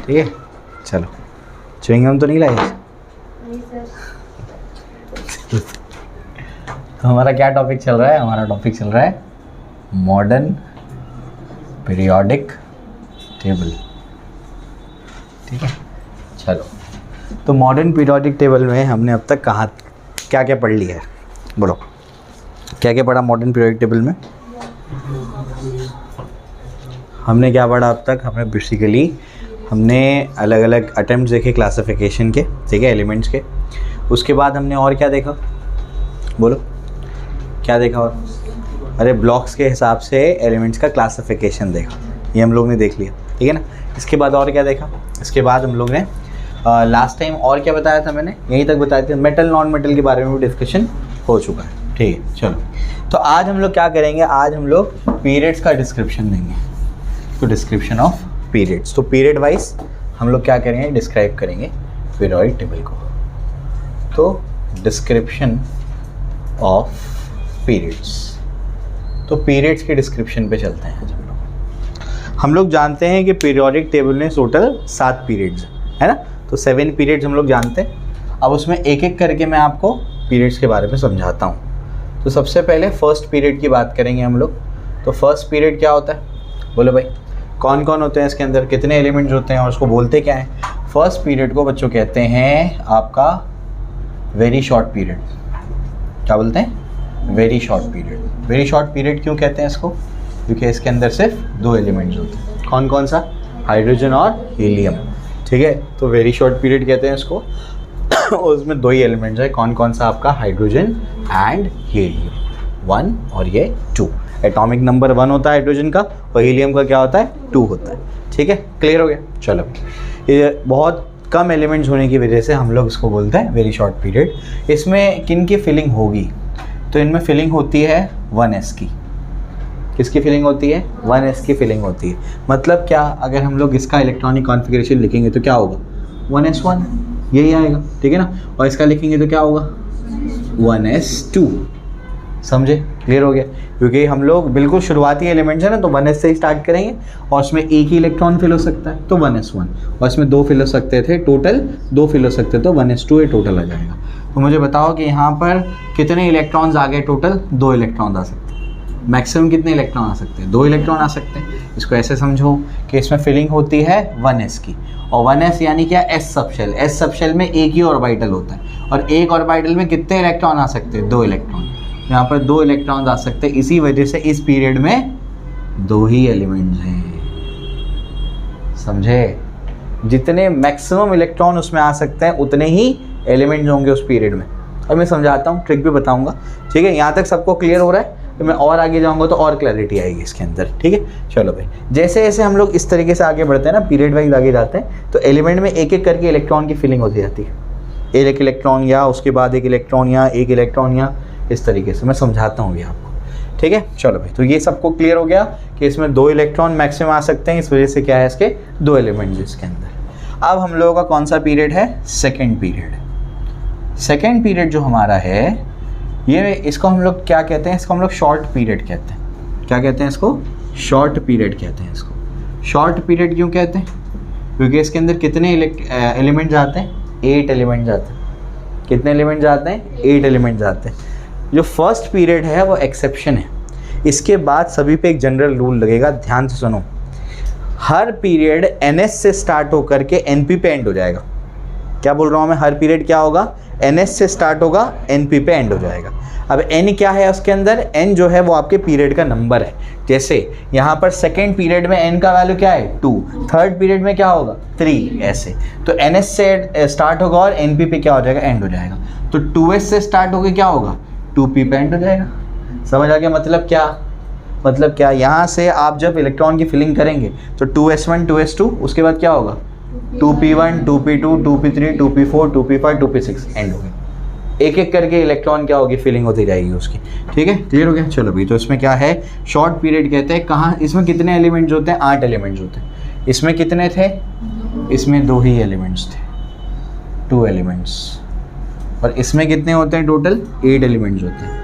ठीक है, चलो च्युइंगम तो नहीं लाए? नहीं सर। तो हमारा क्या टॉपिक चल रहा है? हमारा टॉपिक चल रहा है मॉडर्न पीरियोडिक टेबल। ठीक है, चलो तो मॉडर्न पीरियोडिक टेबल में हमने अब तक कहाँ क्या क्या पढ़ लिया है? बोलो, क्या क्या पढ़ा मॉडर्न पीरियोडिक टेबल में? हमने क्या पढ़ा अब तक? हमें बेसिकली हमने अलग अलग अटेम्प्ट देखे क्लासिफिकेशन के, ठीक है, एलिमेंट्स के। उसके बाद हमने और क्या देखा? बोलो क्या देखा? और अरे ब्लॉक्स के हिसाब से एलिमेंट्स का क्लासिफिकेशन देखा, ये हम लोग ने देख लिया, ठीक है ना। इसके बाद और क्या देखा? इसके बाद हम लोग ने लास्ट टाइम और क्या बताया था? मैंने यहीं तक बताया था, मेटल नॉन मेटल के बारे में भी डिस्कशन हो चुका है, ठीक है। चलो तो आज हम लोग क्या करेंगे? आज हम लोग पीरियड्स का डिस्क्रिप्शन देंगे, तो डिस्क्रिप्शन ऑफ पीरियड्स। तो पीरियड वाइज हम लोग क्या करेंगे? डिस्क्राइब करेंगे पीरियोडिक टेबल को। तो डिस्क्रिप्शन ऑफ पीरियड्स, तो पीरियड्स के डिस्क्रिप्शन पे चलते हैं आज हम लोग जानते हैं कि पीरियोडिक टेबल में टोटल 7 पीरियड्स है ना, तो 7 पीरियड्स हम लोग जानते हैं। अब उसमें एक एक करके मैं आपको पीरियड्स के बारे में समझाता हूँ। तो सबसे पहले फर्स्ट पीरियड की बात करेंगे हम लोग। तो फर्स्ट पीरियड क्या होता है? बोलो भाई, कौन कौन होते हैं इसके अंदर, कितने एलिमेंट्स होते हैं और उसको बोलते क्या हैं? फर्स्ट पीरियड को बच्चों कहते हैं आपका वेरी शॉर्ट पीरियड। क्या बोलते हैं? Very short period. Very short period क्यों कहते हैं इसको? क्योंकि इसके अंदर सिर्फ 2 एलिमेंट्स होते हैं। कौन कौन सा? हाइड्रोजन और हीलियम, ठीक है। तो वेरी शॉर्ट पीरियड कहते हैं इसको। उसमें 2 ही एलिमेंट्स है। कौन कौन सा? आपका हाइड्रोजन एंड हीलियम, 1 और ये 2। एटॉमिक नंबर 1 होता है हाइड्रोजन का और हीलियम का क्या होता है? 2 होता है, ठीक है। क्लियर हो गया? चलो, ये बहुत कम एलिमेंट्स होने की वजह से हम लोग इसको बोलते हैं वेरी शॉर्ट पीरियड। इसमें किन की फिलिंग होगी? तो इनमें फिलिंग होती है 1s की। किसकी फिलिंग होती है? 1s की फिलिंग होती है। मतलब क्या? अगर हम लोग इसका इलेक्ट्रॉनिक कॉन्फ़िगरेशन लिखेंगे तो क्या होगा? 1s1, यही आएगा, ठीक है ना। और इसका लिखेंगे तो क्या होगा? 1s2। समझे? क्लियर हो गया? क्योंकि हम लोग बिल्कुल शुरुआती एलिमेंट्स है ना, तो 1s से ही स्टार्ट करेंगे और उसमें एक ही इलेक्ट्रॉन फिल हो सकता है तो 1s1, और इसमें 2 फिल हो सकते थे, टोटल 2 फिल हो सकते तो 1s2 ये टोटल आ जाएगा। तो मुझे बताओ कि यहाँ पर कितने इलेक्ट्रॉन्स आ गए? टोटल 2 इलेक्ट्रॉन आ सकते हैं। मैक्सिमम कितने इलेक्ट्रॉन आ सकते हैं? 2 इलेक्ट्रॉन आ सकते हैं। इसको ऐसे समझो कि इसमें फिलिंग होती है 1s की, और 1s यानी क्या? s subshell. s सबशेल में एक ही ऑर्बिटल होता है, और एक ऑर्बिटल में कितने इलेक्ट्रॉन आ सकते हैं? 2 इलेक्ट्रॉन। यहाँ पर 2 इलेक्ट्रॉन्स आ सकते हैं। इसी वजह से इस पीरियड में 2 ही एलिमेंट्स हैं। समझे? जितने मैक्सिमम इलेक्ट्रॉन उसमें आ सकते हैं उतने ही एलिमेंट्स होंगे उस पीरियड में। और मैं समझाता हूँ, ट्रिक भी बताऊँगा, ठीक है। यहाँ तक सबको क्लियर हो रहा है? तो मैं और आगे जाऊँगा तो और क्लैरिटी आएगी इसके अंदर, ठीक है। चलो भाई, जैसे जैसे हम लोग इस तरीके से आगे बढ़ते हैं ना, पीरियड वाइज आगे जाते हैं, तो एलिमेंट में एक एक करके इलेक्ट्रॉन की फिलिंग होती जाती है। एक इलेक्ट्रॉन या उसके बाद एक इलेक्ट्रॉन या एक इलेक्ट्रॉन या इस तरीके से मैं समझाता हूँ ये आपको, ठीक है। चलो भाई, तो ये सबको क्लियर हो गया कि इसमें 2 इलेक्ट्रॉन मैक्सिमम आ सकते हैं। इस वजह से क्या है? इसके 2 एलिमेंट्स इसके अंदर। अब हम लोगों का कौन सा पीरियड है? Second period. सेकेंड पीरियड जो हमारा है, ये इसको हम लोग क्या कहते हैं? इसको हम लोग शॉर्ट पीरियड कहते हैं। क्या कहते हैं इसको? शॉर्ट पीरियड कहते हैं इसको। शॉर्ट पीरियड क्यों कहते हैं? क्योंकि इसके अंदर कितने एलिमेंट्स आते हैं? 8 एलिमेंट्स आते हैं। कितने एलिमेंट्स आते हैं? 8 एलिमेंट्स आते हैं। जो फर्स्ट पीरियड है वो एक्सेप्शन है। इसके बाद सभी पे एक जनरल रूल लगेगा, ध्यान से सुनो। हर पीरियड ns से स्टार्ट होकर के np पे एंड हो जाएगा। क्या बोल रहा हूँ मैं? हर पीरियड क्या होगा? ns से स्टार्ट होगा, np पे एंड हो जाएगा। अब n क्या है उसके अंदर? n जो है वो आपके पीरियड का नंबर है। जैसे यहाँ पर सेकेंड पीरियड में n का वैल्यू क्या है? 2। थर्ड पीरियड में क्या होगा? 3। ऐसे तो ns से स्टार्ट होगा और np पे क्या हो जाएगा? एंड हो जाएगा। तो 2s से स्टार्ट होकर क्या होगा? 2p पे एंड हो जाएगा। समझ आ गया? मतलब क्या? मतलब क्या? यहाँ से आप जब इलेक्ट्रॉन की फिलिंग करेंगे तो 2s1 2s2, उसके बाद क्या होगा? 2p1 2p2 2p3 2p4 2p5 2p6, and हो गया। एक एक करके इलेक्ट्रॉन क्या होगी? फिलिंग होती जाएगी उसकी, ठीक है। क्लियर हो गया? चलो भाई, तो इसमें क्या है? शॉर्ट पीरियड कहते हैं। कहाँ? इसमें कितने एलिमेंट्स होते हैं? 8 एलिमेंट्स होते हैं। इसमें कितने थे? इसमें 2 ही एलिमेंट्स थे, 2 एलिमेंट्स। और इसमें कितने होते हैं? टोटल 8 एलिमेंट्स होते हैं।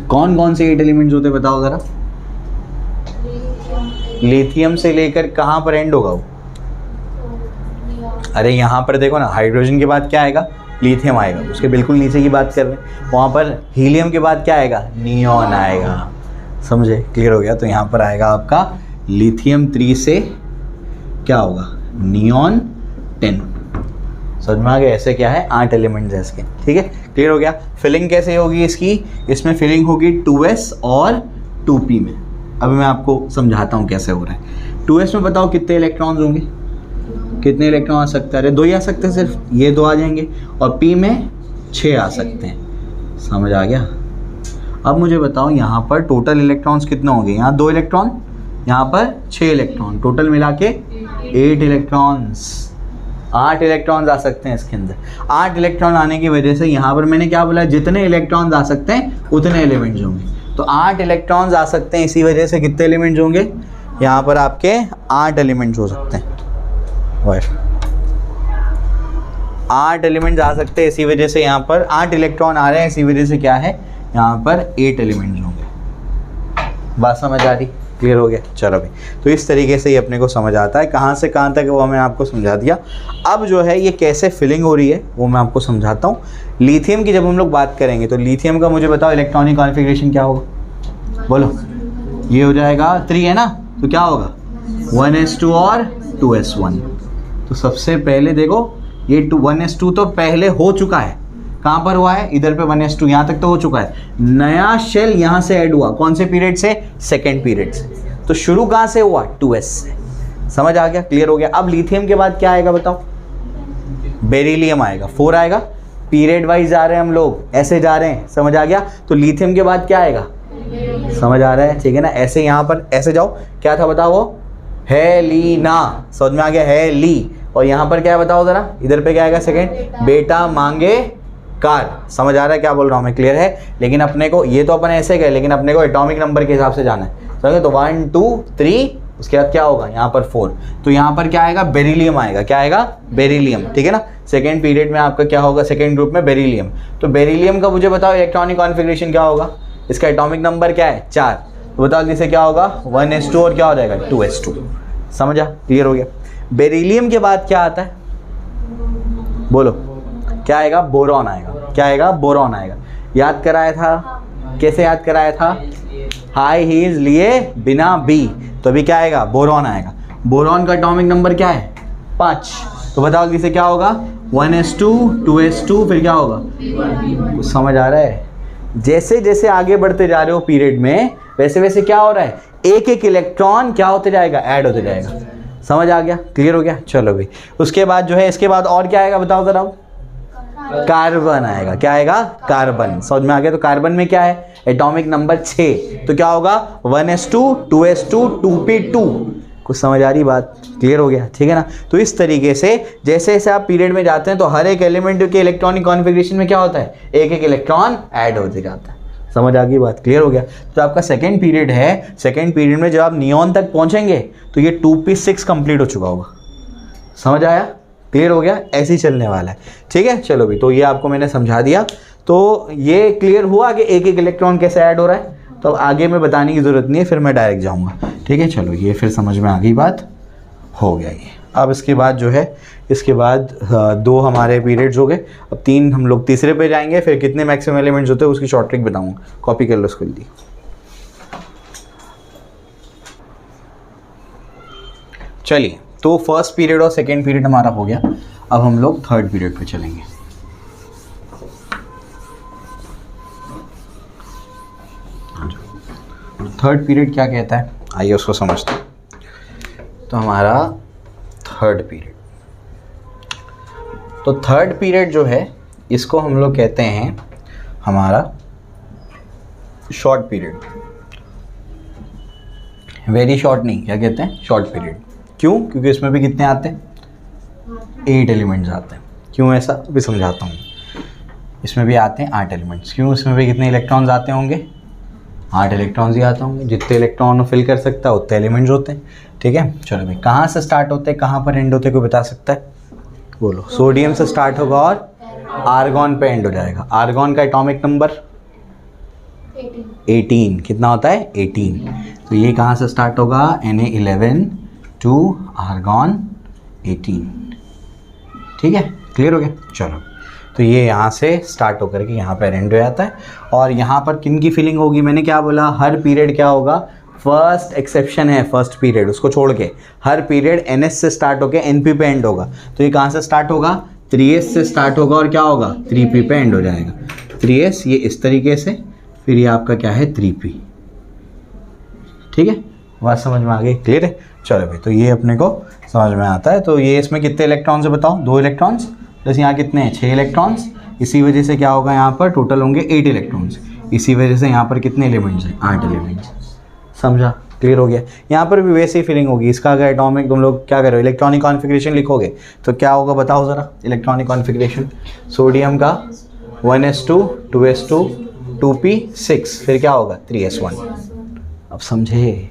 कौन कौन से 8 एलिमेंट्स होते हैं बताओ ज़रा? लिथियम से लेकर कहाँ पर एंड होगा वो? अरे यहाँ पर देखो ना, हाइड्रोजन के बाद क्या आएगा, लिथियम आएगा, उसके बिल्कुल नीचे की बात कर रहे हैं। वहाँ पर हीलियम के बाद क्या आएगा, नियॉन आएगा, समझे, क्लियर हो गया। तो यहाँ पर आएगा आपका लिथियम 3 से क्या होगा, नियॉन 10। समझ में आ गया, ऐसे क्या है 8 एलिमेंट्स है इसके, ठीक है, क्लियर हो गया। फिलिंग कैसे होगी इसकी, इसमें फिलिंग होगी 2s और 2p में। अब मैं आपको समझाता हूँ कैसे हो रहा है। 2s में बताओ कितने इलेक्ट्रॉन्स होंगे, कितने इलेक्ट्रॉन आ सकते हैं, अरे 2 ही आ सकते हैं, सिर्फ ये 2 आ जाएंगे। और p में 6 आ सकते हैं, समझ आ गया। अब मुझे बताओ यहाँ पर टोटल इलेक्ट्रॉन्स कितने होंगे, यहाँ 2 इलेक्ट्रॉन, यहाँ पर 6 इलेक्ट्रॉन, टोटल मिला के 8 इलेक्ट्रॉन्स, 8 इलेक्ट्रॉन्स आ सकते हैं इसके अंदर। 8 इलेक्ट्रॉन आने की वजह से यहाँ पर मैंने क्या बोला, जितने इलेक्ट्रॉन्स आ सकते हैं उतने एलिमेंट्स होंगे। तो 8 इलेक्ट्रॉन्स आ सकते हैं, इसी वजह से कितने एलिमेंट्स होंगे, यहाँ पर आपके 8 एलिमेंट्स हो सकते हैं। 8 एलिमेंट्स आ सकते हैं, इसी वजह से यहाँ पर 8 इलेक्ट्रॉन आ रहे हैं, इसी वजह से क्या है, यहाँ पर 8 एलिमेंट्स होंगे। बात समझ आ रही, क्लियर हो गया। चलो भाई, तो इस तरीके से ये अपने को समझ आता है, कहाँ से कहाँ तक वो हमें आपको समझा दिया। अब जो है ये कैसे फिलिंग हो रही है वो मैं आपको समझाता हूँ। लिथियम की जब हम लोग बात करेंगे तो लिथियम का मुझे बताओ इलेक्ट्रॉनिक कॉन्फ़िगरेशन क्या होगा, बोलो। ये हो जाएगा 3 है ना, तो क्या होगा 1s2 और 2s1। तो सबसे पहले देखो ये 1s2 तो पहले हो चुका है, कहाँ पर हुआ है, इधर पे 1s2, यहाँ तक तो हो चुका है। नया शेल यहाँ से ऐड हुआ, कौन से पीरियड से, सेकेंड पीरियड से। तो शुरू कहाँ से हुआ, 2s से। समझ आ गया, क्लियर हो गया। अब लिथियम के बाद क्या आएगा बताओ, बेरिलियम आएगा, 4 आएगा। पीरियड वाइज जा रहे हैं हम लोग, ऐसे जा रहे हैं, समझ आ गया। तो लिथियम के बाद क्या आएगा, समझ आ रहा है, ठीक है ना। ऐसे यहाँ पर ऐसे जाओ, क्या था बताओ, वो हेलीना, समझ में आ गया, हेली। और यहाँ पर क्या है बताओ जरा, इधर पे क्या आएगा, सेकेंड बेटा मांगे कार। समझ आ रहा है क्या बोल रहा हूँ मैं, क्लियर है। लेकिन अपने को ये तो अपन ऐसे गए, लेकिन अपने को एटॉमिक नंबर के हिसाब से जाना है, समझे। तो 1 2 3, उसके बाद क्या होगा, यहाँ पर 4। तो यहाँ पर क्या आएगा, बेरिलियम आएगा, क्या आएगा, बेरिलियम, ठीक है ना। सेकेंड पीरियड में आपका क्या होगा, सेकेंड ग्रुप में बेरिलियम। तो बेरिलियम का मुझे बताओ इलेक्ट्रॉनिक कॉन्फ़िगरेशन क्या होगा, इसका एटॉमिक नंबर क्या है, 4। तो बताओ जिसे क्या होगा, 1s2 और क्या हो जाएगा, 2s2। समझा, क्लियर हो गया। बेरिलियम के बाद क्या आता है, बोलो, क्या आएगा, बोरॉन आएगा, क्या आएगा, बोरॉन आएगा। याद कराया था, कैसे याद कराया था, हाई हील्स लिए बिना बी, तो अभी क्या आएगा, बोरॉन आएगा। बोरॉन का एटॉमिक नंबर क्या है, 5। तो बताओ जिसे क्या होगा, 1s2 2s2, फिर क्या होगा, कुछ समझ आ रहा है। जैसे जैसे आगे बढ़ते जा रहे हो पीरियड में, वैसे वैसे क्या हो रहा है, एक एक इलेक्ट्रॉन क्या होते जाएगा, ऐड होते जाएगा। समझ आ गया, क्लियर हो गया। चलो भाई, उसके बाद जो है, इसके बाद और क्या आएगा बताओ जरा, कार्बन आएगा, क्या आएगा, कार्बन। समझ में आ गया। तो कार्बन में क्या है, एटॉमिक नंबर 6। तो क्या होगा, 1s2 2s2 2p2। कुछ समझ आ रही बात, क्लियर हो गया, ठीक है ना। तो इस तरीके से जैसे जैसे आप पीरियड में जाते हैं तो हर एक एलिमेंट के इलेक्ट्रॉनिक कॉन्फ़िगरेशन में क्या होता है, एक एक इलेक्ट्रॉन ऐड होते जाता है। समझ आ गई बात, क्लियर हो गया। तो आपका सेकेंड पीरियड है, सेकेंड पीरियड में जब आप नियॉन तक पहुंचेंगे तो ये 2p6 कंप्लीट हो चुका होगा। समझ आया, क्लियर हो गया, ऐसे ही चलने वाला है, ठीक है। चलो भाई, तो ये आपको मैंने समझा दिया। तो ये क्लियर हुआ कि एक एक इलेक्ट्रॉन कैसे ऐड हो रहा है। तो आगे मैं बताने की ज़रूरत नहीं है, फिर मैं डायरेक्ट जाऊँगा, ठीक है। चलो, ये फिर समझ में आ गई बात, हो गया ये। अब इसके बाद जो है, इसके बाद 2 हमारे पीरियड्स हो गए, अब 3 हम लोग तीसरे पे जाएंगे। फिर कितने मैक्सिमम एलिमेंट्स होते हैं उसकी शॉर्ट ट्रिक बताऊँगा, कॉपी कर लो उसको जल्दी। चलिए, तो फर्स्ट पीरियड और सेकेंड पीरियड हमारा हो गया। अब हम लोग थर्ड पीरियड पे चलेंगे। थर्ड पीरियड क्या कहता है, आइए उसको समझते हैं। तो हमारा थर्ड पीरियड, तो थर्ड पीरियड जो है इसको हम लोग कहते हैं हमारा शॉर्ट पीरियड। वेरी शॉर्ट नहीं, क्या कहते हैं, शॉर्ट पीरियड। क्यों, क्योंकि इसमें भी कितने आते हैं, 8 एलिमेंट्स आते हैं। क्यों ऐसा भी समझाता हूँ। इसमें भी आते हैं 8 एलिमेंट्स। क्यों, इसमें भी कितने इलेक्ट्रॉन्स आते होंगे, 8 इलेक्ट्रॉन्स ही आते होंगे। जितने इलेक्ट्रॉन फिल कर सकता है उतने एलिमेंट्स होते हैं, ठीक है। चलो भाई, कहाँ से स्टार्ट होते हैं, कहाँ पर एंड होते हैं, कोई बता सकता है, बोलो। सोडियम से स्टार्ट होगा और आर्गॉन पे एंड हो जाएगा। आर्गॉन का एटॉमिक नंबर 18। कितना होता है, 18। तो ये कहाँ से स्टार्ट होगा, Na11 टू आर्गॉन 18, ठीक है, क्लियर हो गया। चलो, तो ये यहाँ से स्टार्ट होकर के यहाँ पर एंड हो जाता है। और यहाँ पर किन की फिलिंग होगी, मैंने क्या बोला, हर पीरियड क्या होगा, फर्स्ट एक्सेप्शन है फर्स्ट पीरियड, उसको छोड़ के हर पीरियड NS से स्टार्ट होकर NP पे एंड होगा। तो ये कहाँ से स्टार्ट होगा, 3S से स्टार्ट होगा और क्या होगा, 3P पे एंड हो जाएगा। 3S ये इस तरीके से, फिर ये आपका क्या है 3P। ठीक है, बात समझ में आ गई, क्लियर है। चलो भाई, तो ये अपने को समझ में आता है। तो ये इसमें कितने इलेक्ट्रॉन्स है बताओ, 2 इलेक्ट्रॉन्स प्लस यहाँ कितने हैं, 6 इलेक्ट्रॉन्स। इसी वजह से क्या होगा, यहाँ पर टोटल होंगे 8 इलेक्ट्रॉन्स। इसी वजह से यहाँ पर कितने एलिमेंट्स हैं, 8 एलिमेंट्स। समझा, क्लियर हो गया। यहाँ पर भी वैसे ही फीलिंग होगी। इसका अगर एटॉमिक तुम लोग क्या करो, इलेक्ट्रॉनिक कॉन्फ़िगरेशन लिखोगे तो क्या होगा बताओ ज़रा। इलेक्ट्रॉनिक कॉन्फ़िगरेशन, सोडियम का 1s2 2s2 2p6, फिर क्या होगा 3s1। अब समझे,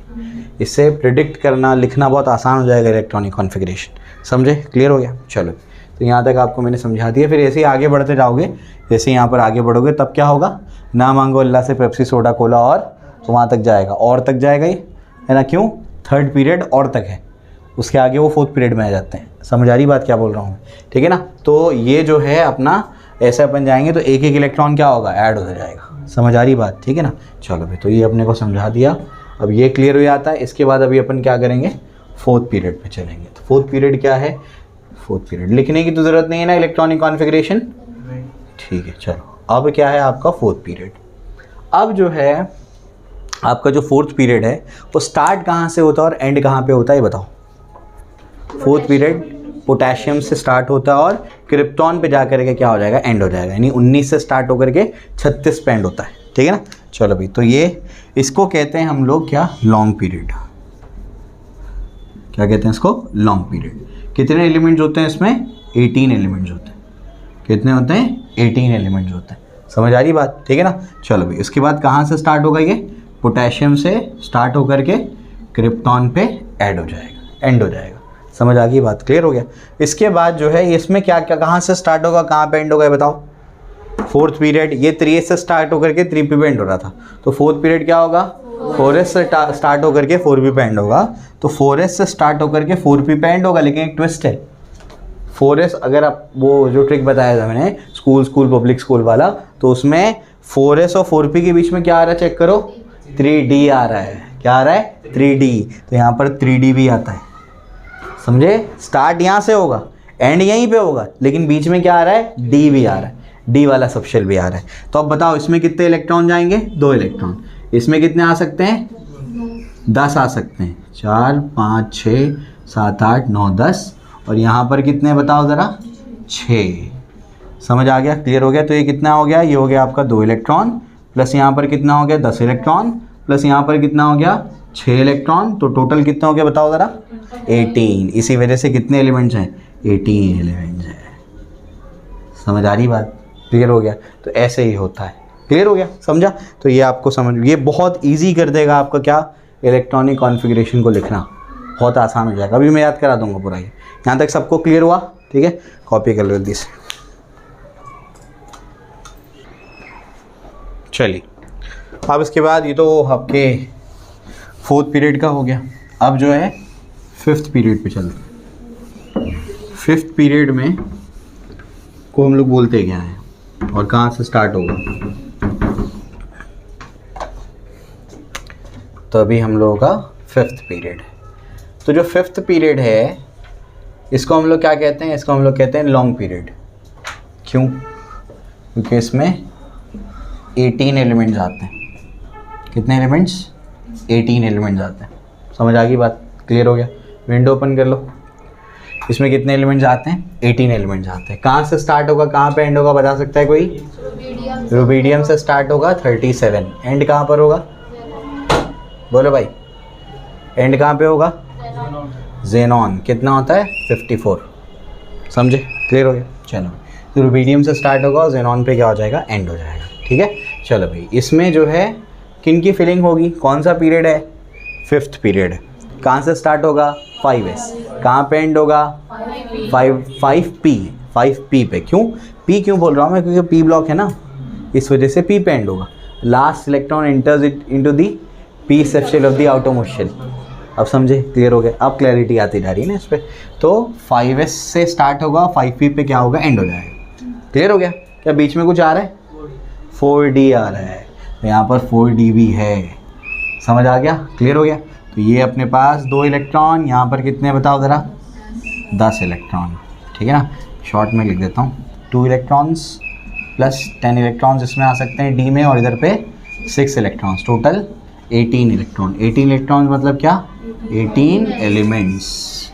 इससे प्रिडिक्ट करना लिखना बहुत आसान हो जाएगा इलेक्ट्रॉनिक कॉन्फ़िगरेशन। समझे, क्लियर हो गया। चलो, तो यहाँ तक आपको मैंने समझा दिया। फिर ऐसे ही आगे बढ़ते जाओगे, जैसे यहाँ पर आगे बढ़ोगे तब क्या होगा, ना मांगो अल्लाह से पेप्सी सोडा कोला, और तो वहाँ तक जाएगा, और तक जाएगा ये, है ना। क्यों, थर्ड पीरियड और तक है, उसके आगे वो फोर्थ पीरियड में आ जाते हैं। समझ आ रही बात क्या बोल रहा हूँ मैं, ठीक है ना। तो ये जो है अपना ऐसा बन जाएंगे तो एक एक इलेक्ट्रॉन क्या होगा, ऐड हो जाएगा। समझ आ रही बात, ठीक है ना। चलो भाई, तो ये अपने को समझा दिया। अब ये क्लियर हो जाता है। इसके बाद अभी अपन क्या करेंगे, फोर्थ पीरियड पे चलेंगे। तो फोर्थ पीरियड क्या है, फोर्थ पीरियड लिखने की तो ज़रूरत नहीं है ना, इलेक्ट्रॉनिक कॉन्फ़िगरेशन। ठीक है, चलो, अब क्या है आपका फोर्थ पीरियड। अब जो है आपका जो फोर्थ पीरियड है वो स्टार्ट कहाँ से होता है और एंड कहाँ पे होता है, ये बताओ। फोर्थ पीरियड पोटेशियम से स्टार्ट होता है और क्रिप्टॉन पे जा करके क्या हो जाएगा, एंड हो जाएगा। यानी 19 से स्टार्ट होकर के 36 पे एंड होता है, ठीक है ना। चलो भाई, तो ये इसको कहते हैं हम लोग क्या, लॉन्ग पीरियड। क्या कहते हैं इसको, लॉन्ग पीरियड। कितने एलिमेंट्स होते हैं इसमें, 18 एलिमेंट्स होते हैं। कितने होते हैं, 18 एलिमेंट्स होते हैं। समझ आ रही बात, ठीक है ना। चलो भाई, इसके बाद कहाँ से स्टार्ट होगा, ये पोटेशियम से स्टार्ट होकर के क्रिप्टॉन पे ऐड हो जाएगा, एंड हो जाएगा। समझ आ गई बात, क्लियर हो गया। इसके बाद जो है इसमें क्या क्या कहाँ से स्टार्ट होगा, कहाँ पे एंड होगा, ये बताओ। फोर्थ पीरियड ये 3s से स्टार्ट होकर के 3p पे एंड हो रहा था, तो फोर्थ पीरियड क्या होगा, 4s से स्टार्ट होकर के 4p पे एंड होगा। तो 4s से स्टार्ट होकर के 4p पे एंड होगा, लेकिन एक ट्विस्ट है। 4s अगर आप वो जो ट्रिक बताया था मैंने, स्कूल पब्लिक स्कूल वाला, तो उसमें 4s और 4p के बीच में क्या आ रहा है, चेक करो, 3d आ रहा है। क्या आ रहा है, 3d। तो यहाँ पर 3d भी आता है। समझे, स्टार्ट यहाँ से होगा, एंड यहीं पे होगा, लेकिन बीच में क्या आ रहा है, d भी आ रहा है, d वाला सबशेल भी आ रहा है। तो अब बताओ इसमें कितने इलेक्ट्रॉन जाएंगे, 2 इलेक्ट्रॉन। इसमें कितने आ सकते हैं, 10 आ सकते हैं। 4 5 6 7 8 9 10, और यहाँ पर कितने बताओ ज़रा, 6। समझ आ गया, क्लियर हो गया। तो ये कितना हो गया, ये हो गया आपका 2 इलेक्ट्रॉन, प्लस यहाँ पर कितना हो गया, 10 इलेक्ट्रॉन, प्लस यहाँ पर कितना हो गया, 6 इलेक्ट्रॉन। तो टोटल कितना हो गया बताओ ज़रा, 18। इसी वजह से कितने एलिमेंट्स हैं, 18 एलिमेंट्स हैं। समझ आ रही बात, क्लियर हो गया। तो ऐसे ही होता है, क्लियर हो गया, समझा। तो ये आपको समझ, ये बहुत ईजी कर देगा आपका क्या, इलेक्ट्रॉनिक कॉन्फ़िगरेशन को लिखना बहुत आसान हो जाएगा। अभी मैं याद करा दूंगा पूरा। ये यहाँ तक सबको क्लियर हुआ, ठीक है। कॉपी कर लो जल्दी से। चलिए, अब इसके बाद ये तो आपके फोर्थ पीरियड का हो गया। अब जो है फिफ्थ पीरियड पे चलते हैं। फिफ्थ पीरियड में को हम लोग बोलते क्या हैं और कहाँ से स्टार्ट होगा। तो अभी हम लोगों का फिफ्थ पीरियड है। तो जो फिफ्थ पीरियड है इसको हम लोग क्या कहते हैं, इसको हम लोग कहते हैं लॉन्ग पीरियड। क्यों, क्योंकि इसमें 18 एलिमेंट्स आते हैं। कितने एलिमेंट्स, 18 एलिमेंट्स आते हैं। समझ आ गई बात, क्लियर हो गया। विंडो ओपन कर लो। इसमें कितने एलिमेंट्स आते हैं, 18 एलिमेंट्स आते हैं। कहाँ से स्टार्ट होगा, कहाँ पे एंड होगा, बता सकता है कोई। रुबिडियम से स्टार्ट होगा 37, एंड कहाँ पर होगा, बोलो भाई, एंड कहाँ पे होगा, ज़ेनॉन। कितना होता है, 54। समझे, क्लियर हो गया। चलो, तो रुबिडियम से स्टार्ट होगा और ज़ेनॉन पे क्या हो जाएगा, एंड हो जाएगा, ठीक है। चलो भाई, इसमें जो है किन की फिलिंग होगी, कौन सा पीरियड है, फिफ्थ पीरियड। कहाँ से स्टार्ट होगा, 5s। कहाँ पे एंड होगा, 5p पे। क्यों p क्यों बोल रहा हूँ मैं, क्योंकि p ब्लॉक है ना, इस वजह से p पे एंड होगा। Last electron enters it into the p subshell of the outermost shell. अब समझे, क्लियर हो गया। अब क्लैरिटी आती जा रही है ना इस पर। तो 5s से स्टार्ट होगा, 5p पे क्या होगा, एंड हो जाएगा। क्लियर हो गया। क्या बीच में कुछ आ रहा है? 4d आ रहा है, तो यहाँ पर 4d भी है। समझ आ गया, क्लियर हो गया। तो ये अपने पास 2 इलेक्ट्रॉन, यहाँ पर कितने बताओ ज़रा, 10 इलेक्ट्रॉन, ठीक है ना। शॉर्ट में लिख देता हूँ, 2 इलेक्ट्रॉन्स प्लस 10 इलेक्ट्रॉन्स इसमें आ सकते हैं डी में, और इधर पे 6 इलेक्ट्रॉन्स, टोटल 18 इलेक्ट्रॉन। 18 इलेक्ट्रॉन मतलब क्या, 18 एलिमेंट्स,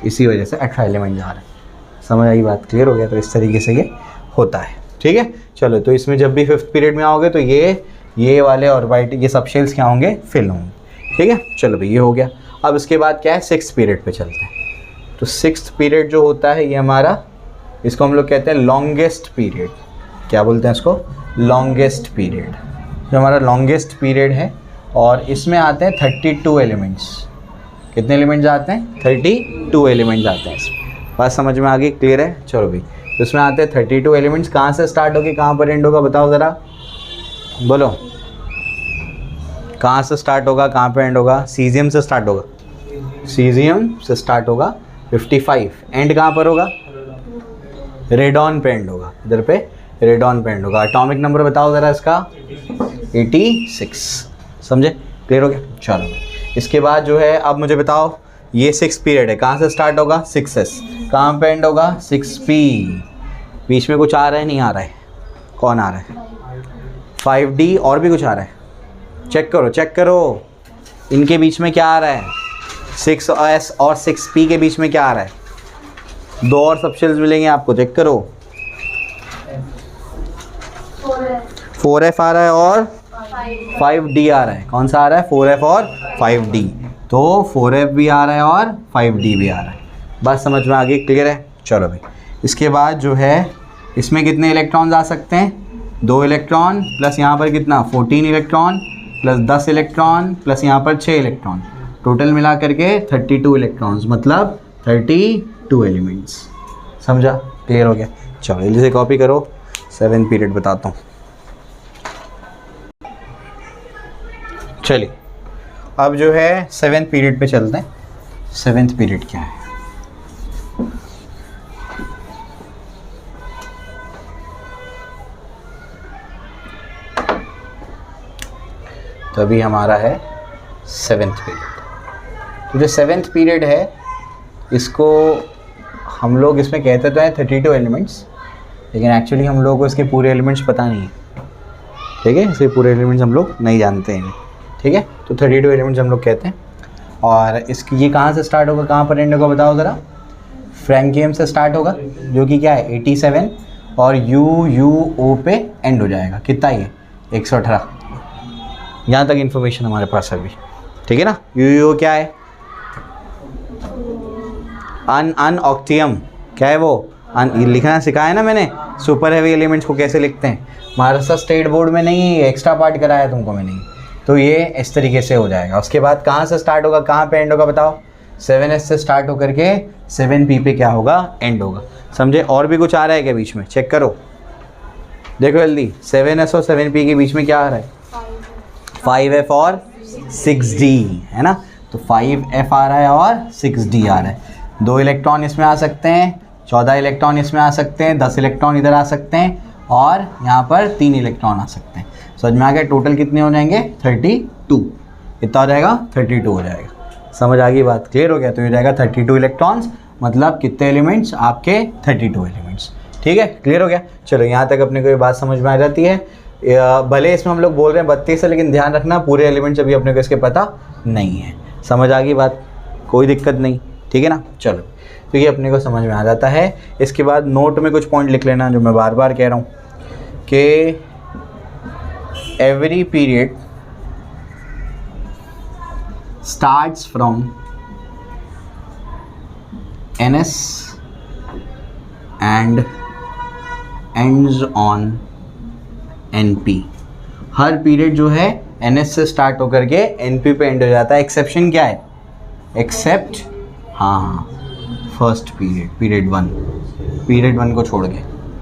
इसी वजह से 18 एलिमेंट जा रहे हैं। समझ आई बात, क्लियर हो गया। तो इस तरीके से ये होता है, ठीक है। चलो, तो इसमें जब भी 5th पीरियड में आओगे तो ये वाले और वाइट ये सब शेल्स क्या होंगे, फिल होंगे, ठीक है। चलो भाई, ये हो गया। अब इसके बाद क्या है, 6th पीरियड पे चलते हैं। तो 6th पीरियड जो होता है ये हमारा, इसको हम लोग कहते हैं लॉन्गेस्ट पीरियड। क्या बोलते हैं इसको, लॉन्गेस्ट पीरियड। जो हमारा लॉन्गेस्ट पीरियड है, और इसमें आते हैं 32 एलिमेंट्स। कितने एलिमेंट्स आते हैं, 32 एलिमेंट्स आते हैं इसमें। बात समझ में आ गई, क्लियर है। चलो भाई, तो इसमें आते हैं 32 एलिमेंट्स। कहाँ से स्टार्ट होगी, कहाँ पर एंड होगा, बताओ ज़रा, बोलो। कहाँ से स्टार्ट होगा, कहाँ पे एंड होगा? सीजियम से स्टार्ट होगा, सीजियम से स्टार्ट होगा 55। एंड कहाँ पर होगा, रेडॉन पे एंड होगा, इधर पे रेडॉन पे एंड होगा। एटॉमिक नंबर बताओ ज़रा इसका, 86। समझे, क्लियर हो गया। चलो, इसके बाद जो है, अब मुझे बताओ, ये 6 पीरियड है, कहाँ से स्टार्ट होगा, 6s, कहाँ पे एंड होगा, 6p। बीच में कुछ आ रहा है, नहीं आ रहा है, कौन आ रहा है, 5d, और भी कुछ आ रहा है, चेक करो चेक करो, इनके बीच में क्या आ रहा है, 6s और 6p के बीच में क्या आ रहा है, 2 और सबशेल्स मिलेंगे आपको, चेक करो। 4f आ रहा है और 5d आ रहा है। कौन सा आ रहा है, 4f और 5d। तो 4f भी आ रहा है और 5d भी आ रहा है। बात समझ में आ गई, क्लियर है। चलो भाई, इसके बाद जो है, इसमें कितने इलेक्ट्रॉन्स आ सकते हैं, 2 इलेक्ट्रॉन प्लस यहाँ पर कितना, 14 इलेक्ट्रॉन प्लस 10 इलेक्ट्रॉन प्लस यहाँ पर 6 इलेक्ट्रॉन, टोटल मिला करके 32 इलेक्ट्रॉन्स, मतलब 32 एलिमेंट्स। समझा, क्लियर हो गया। चलो जल्दी से कॉपी करो, 7th पीरियड बताता हूँ। चलिए, अब जो है 7th पीरियड पे चलते हैं। 7th पीरियड क्या है, तो अभी हमारा है 7th पीरियड। तो जो 7th पीरियड है, इसको हम लोग इसमें कहते तो हैं 32 एलिमेंट्स, लेकिन एक्चुअली हम लोगों को इसके पूरे एलिमेंट्स पता नहीं है, ठीक है। इसके पूरे एलिमेंट्स हम लोग नहीं जानते हैं, ठीक है। तो 32 एलिमेंट्स हम लोग कहते हैं। और इसकी ये कहाँ से स्टार्ट होगा, कहाँ पर एंड होगा, बताओ ज़रा। फ्रैंकियम से स्टार्ट होगा, जो कि क्या है 87, और UUO पे एंड हो जाएगा। कितना ये 118। यहाँ तक इन्फॉर्मेशन हमारे पास है अभी, ठीक है ना। UUO क्या है, अनऑक्टियम, क्या है वो, लिखना सिखाया ना मैंने, सुपर हैवी एलिमेंट्स को कैसे लिखते हैं। महाराष्ट्र स्टेट बोर्ड में नहीं, एक्स्ट्रा पार्ट कराया तुमको मैंने। तो ये इस तरीके से हो जाएगा। उसके बाद कहाँ से स्टार्ट होगा, कहाँ पे एंड होगा, बताओ। 7s से स्टार्ट होकर के 7p पे क्या होगा, एंड होगा। समझे। और भी कुछ आ रहा है क्या बीच में, चेक करो, देखो जल्दी। 7s और 7p के बीच में क्या आ रहा है, 5f और 6d, है ना। तो 5f आ रहा है और 6d आ रहा है। 2 इलेक्ट्रॉन इसमें आ सकते हैं, 14 इलेक्ट्रॉन इसमें आ सकते हैं, 10 इलेक्ट्रॉन इधर आ सकते हैं, और यहाँ पर 3 इलेक्ट्रॉन आ सकते हैं। समझ में आ गया। टोटल कितने हो जाएंगे, 32। कितना हो जाएगा, 32 हो जाएगा। समझ आ गई बात, क्लियर हो गया। तो ये जाएगा 32 इलेक्ट्रॉन्स, मतलब कितने एलिमेंट्स आपके, 32 एलिमेंट्स, ठीक है, क्लियर हो गया। चलो यहाँ तक अपने को ये बात समझ में आ जाती है। भले इसमें हम लोग बोल रहे हैं 32 है, लेकिन ध्यान रखना पूरे एलिमेंट्स अभी अपने को इसके पता नहीं है। समझ आ गई बात, कोई दिक्कत नहीं, ठीक है ना। चलो, तो ये अपने को समझ में आ जाता है। इसके बाद नोट में कुछ पॉइंट लिख लेना, जो मैं बार बार कह रहा हूँ कि every period starts from ns and ends on np। Her period जो है ns से स्टार्ट होकर के np पे एंड हो जाता है। एक्सेप्शन क्या है, एक्सेप्ट हाँ फर्स्ट पीरियड, पीरियड 1 को छोड़ के।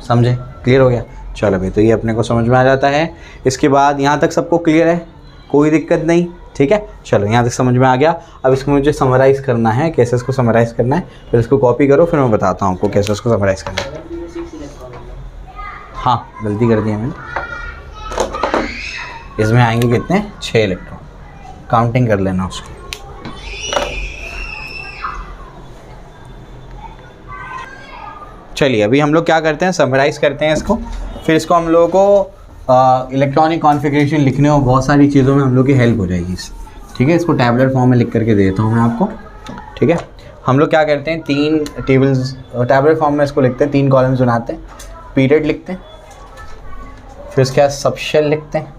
समझे, क्लियर हो गया। चलो भाई, तो ये अपने को समझ में आ जाता है। इसके बाद यहाँ तक सबको क्लियर है, कोई दिक्कत नहीं, ठीक है, चलो यहाँ तक समझ में आ गया। अब इसको मुझे समराइज़ करना है, कैसे इसको समराइज़ करना है, फिर इसको कॉपी करो, फिर मैं बताता हूँ आपको कैसे इसको समराइज़ करना है। हाँ, गलती कर दी है मैंने, इसमें आएंगे कितने, 6 इलेक्ट्रॉन, काउंटिंग कर लेना उसको। चलिए अभी हम लोग क्या करते हैं, समराइज़ करते हैं इसको, फिर इसको हम लोगों को इलेक्ट्रॉनिक कॉन्फ़िगरेशन लिखने और बहुत सारी चीज़ों में हम लोग की हेल्प हो जाएगी इससे, ठीक है। इसको टैबलेट फॉर्म में लिख करके देता हूँ मैं आपको, ठीक है। हम लोग क्या करते हैं, 3 टेबल्स टैबलेट फॉर्म में इसको लिखते हैं, 3 कॉलम्स बनाते हैं, पीरियड लिखते हैं, फिर उसके बाद सबशेल लिखते हैं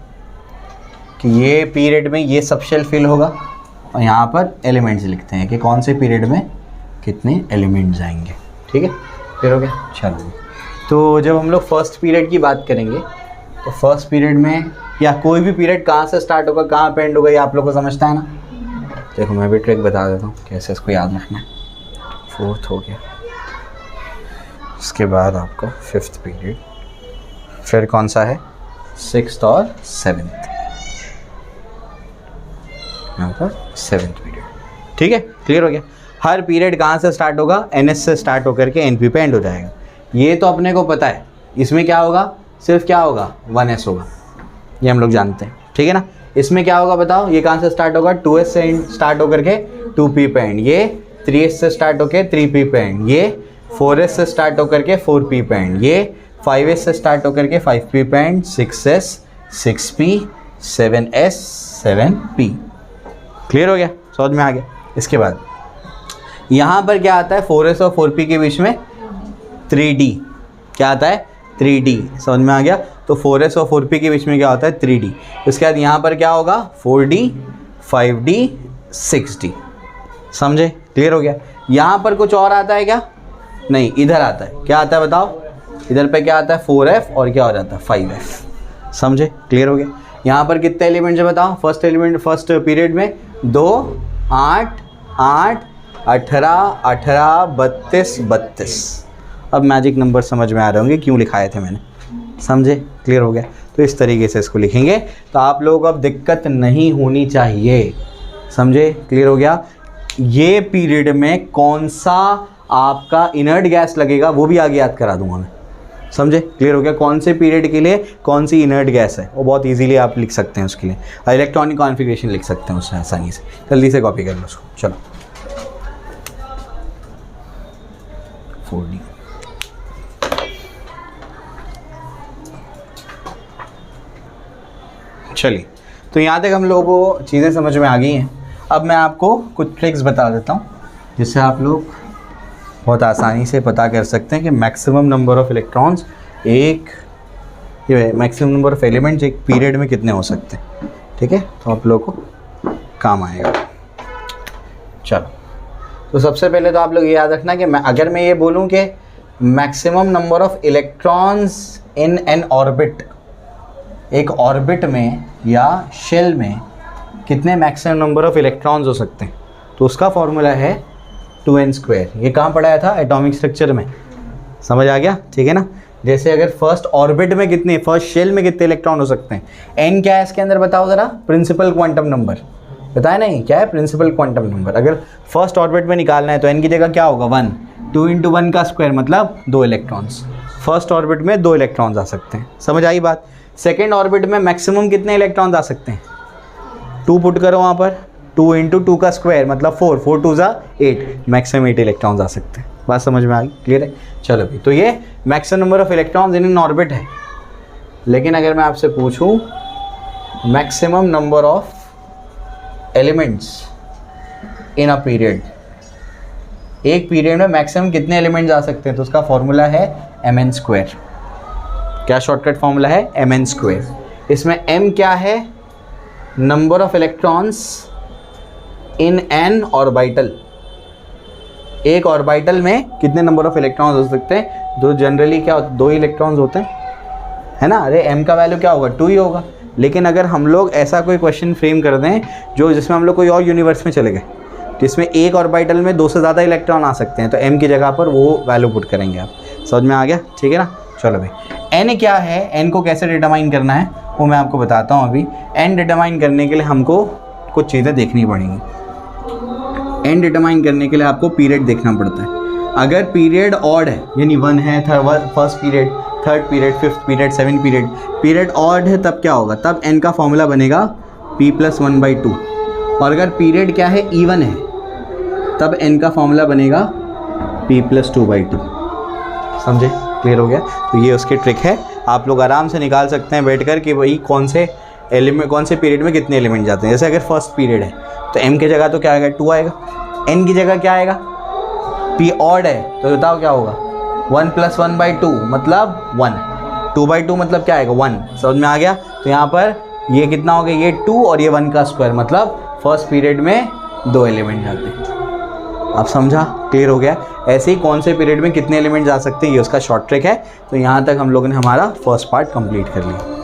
कि ये पीरियड में ये सबशेल फिल होगा, और यहाँ पर एलिमेंट्स लिखते हैं कि कौन से पीरियड में कितने एलिमेंट्स आएंगे, ठीक है। फिर हो गया। चलो तो जब हम लोग फर्स्ट पीरियड की बात करेंगे तो फर्स्ट पीरियड में या कोई भी पीरियड कहाँ से स्टार्ट होगा कहाँ पे एंड होगा ये आप लोग को समझता है ना। देखो मैं भी ट्रिक बता देता हूँ कैसे इसको याद रखना है। 4th हो गया, उसके बाद आपको 5th पीरियड, फिर कौन सा है 6th और 7th, यहाँ पर 7th पीरियड, ठीक है। क्लियर हो गया। हर पीरियड कहाँ से स्टार्ट होगा, NS से स्टार्ट होकर के NP पे एंड हो जाएगा। ये तो अपने को पता है। इसमें क्या होगा, सिर्फ क्या होगा 1S होगा, ये हम लोग जानते हैं, ठीक है ना। इसमें क्या होगा बताओ, ये कहाँ से स्टार्ट होगा, 2S से स्टार्ट होकर के 2P पे एंड, ये 3S से स्टार्ट होकर 3P पे एंड, ये 4S से स्टार्ट होकर के 4P पे एंड, ये 5S से स्टार्ट होकर के 5P पे and, 6S 6P, 7S 7P। Clear हो गया, समझ में आ गया। इसके बाद यहाँ पर क्या आता है, 4S और 4P के बीच में 3D, क्या आता है 3D, समझ में आ गया। तो 4S और 4P के बीच में क्या होता है 3D। उसके बाद यहाँ पर क्या होगा 4D 5D 6D, समझे। क्लियर हो गया। यहाँ पर कुछ और आता है क्या, नहीं, इधर आता है, क्या आता है बताओ, इधर पे क्या आता है 4F और क्या हो जाता है 5F, समझे। क्लियर हो गया। यहाँ पर कितने एलिमेंट्स है बताओ, फर्स्ट पीरियड में 2 8 8 18 18 32 32। अब मैजिक नंबर समझ में आ रहे होंगे क्यों लिखाए थे मैंने, समझे। क्लियर हो गया। तो इस तरीके से इसको लिखेंगे तो आप लोगों को अब दिक्कत नहीं होनी चाहिए, समझे। क्लियर हो गया। ये पीरियड में कौन सा आपका इनर्ट गैस लगेगा वो भी आगे याद करा दूंगा मैं, समझे। क्लियर हो गया। कौन से पीरियड के लिए कौन सी इनर्ट गैस है वो बहुत इजीली आप लिख सकते हैं, उसके लिए इलेक्ट्रॉनिक कॉन्फ़िगरेशन लिख सकते हैं उससे आसानी से। जल्दी से कॉपी कर लो उसको। चलो 4D, चलिए तो यहाँ तक हम लोगों को चीज़ें समझ में आ गई हैं। अब मैं आपको कुछ ट्रिक्स बता देता हूँ जिससे आप लोग बहुत आसानी से पता कर सकते हैं कि maximum number of electrons maximum number of elements एक पीरियड में कितने हो सकते हैं, ठीक है। तो आप लोगों को काम आएगा। चलो तो सबसे पहले तो आप लोग ये याद रखना कि अगर मैं ये बोलूँ कि maximum number of electrons in an orbit, एक ऑर्बिट में या शेल में कितने मैक्सिमम नंबर ऑफ़ इलेक्ट्रॉन्स हो सकते हैं, तो उसका फॉर्मूला है 2n²। ये कहाँ पढ़ाया था, एटॉमिक स्ट्रक्चर में, समझ आ गया, ठीक है ना। जैसे अगर फर्स्ट ऑर्बिट में कितने, फर्स्ट शेल में कितने इलेक्ट्रॉन हो सकते हैं, n क्या है इसके अंदर बताओ ज़रा, प्रिंसिपल क्वांटम नंबर, बताया नहीं क्या है प्रिंसिपल क्वांटम नंबर। अगर फर्स्ट ऑर्बिट में निकालना है तो n की जगह क्या होगा 1, 2 × 1 का स्क्वायर मतलब 2 इलेक्ट्रॉन्स। फर्स्ट ऑर्बिट में 2 इलेक्ट्रॉन्स आ सकते हैं, समझ आई बात। सेकेंड ऑर्बिट में मैक्सिमम कितने इलेक्ट्रॉन्स आ सकते हैं, 2 पुट करो वहाँ पर, 2 × 2 का स्क्वायर मतलब 4, 4 2 8, मैक्सिमम 8 इलेक्ट्रॉन्स आ सकते हैं। बात समझ में आ गई, क्लियर है। चलो भाई, तो ये maximum number of electrons in an orbit है। लेकिन अगर मैं आपसे पूछूं maximum number of elements in a period, एक पीरियड में मैक्सिमम कितने एलिमेंट्स आ सकते हैं, तो उसका फॉर्मूला है mn²। क्या शॉर्टकट फॉर्मूला है mn²। इसमें m क्या है, number of electrons in an orbital. एक ऑर्बिटल में कितने नंबर ऑफ इलेक्ट्रॉन्स हो सकते हैं, दो, जनरली क्या होता है 2 इलेक्ट्रॉन्स होते हैं, है ना। अरे m का वैल्यू क्या होगा 2 ही होगा। लेकिन अगर हम लोग ऐसा कोई क्वेश्चन फ्रेम कर दें जो जिसमें हम लोग कोई और यूनिवर्स में चले गए, जिसमें एक ऑर्बिटल में 2 से ज़्यादा इलेक्ट्रॉन आ सकते हैं, तो m की जगह पर वो वैल्यू पुट करेंगे आप। समझ में आ गया, ठीक है ना। चलो भाई, n क्या है, n को कैसे डिटरमाइन करना है वो मैं आपको बताता हूँ अभी। n डिटरमाइन करने के लिए हमको कुछ चीज़ें देखनी पड़ेंगी। एन डिटरमाइन करने के लिए आपको पीरियड देखना पड़ता है। अगर पीरियड ऑड है, यानी 1 है, first period, third period, fifth period, 7 period, period odd है, तब क्या होगा, तब n का फॉर्मूला बनेगा p+1/2। और अगर पीरियड क्या है, इवन है, तब n का फॉर्मूला बनेगा p+2/2। समझे? क्लियर हो गया? तो ये उसकी ट्रिक है, आप लोग आराम से निकाल सकते हैं बैठकर कि भाई कौन से पीरियड में कितने एलिमेंट जाते हैं। जैसे अगर फर्स्ट पीरियड है तो m की जगह तो क्या आएगा, 2 आएगा, n की जगह क्या आएगा, p ऑड है, तो बताओ क्या होगा, 1+1/2 मतलब 1, 2/2 मतलब क्या आएगा, 1। समझ में आ गया? तो यहाँ पर ये कितना हो गया, ये 2 और ये 1 का स्क्वायर, मतलब फर्स्ट पीरियड में 2 एलिमेंट जाते हैं। आप समझा? क्लियर हो गया? ऐसे ही कौन से पीरियड में कितने एलिमेंट जा सकते हैं, ये उसका शॉर्ट ट्रिक है। तो यहाँ तक हम लोगों ने हमारा फर्स्ट पार्ट कंप्लीट कर लिया।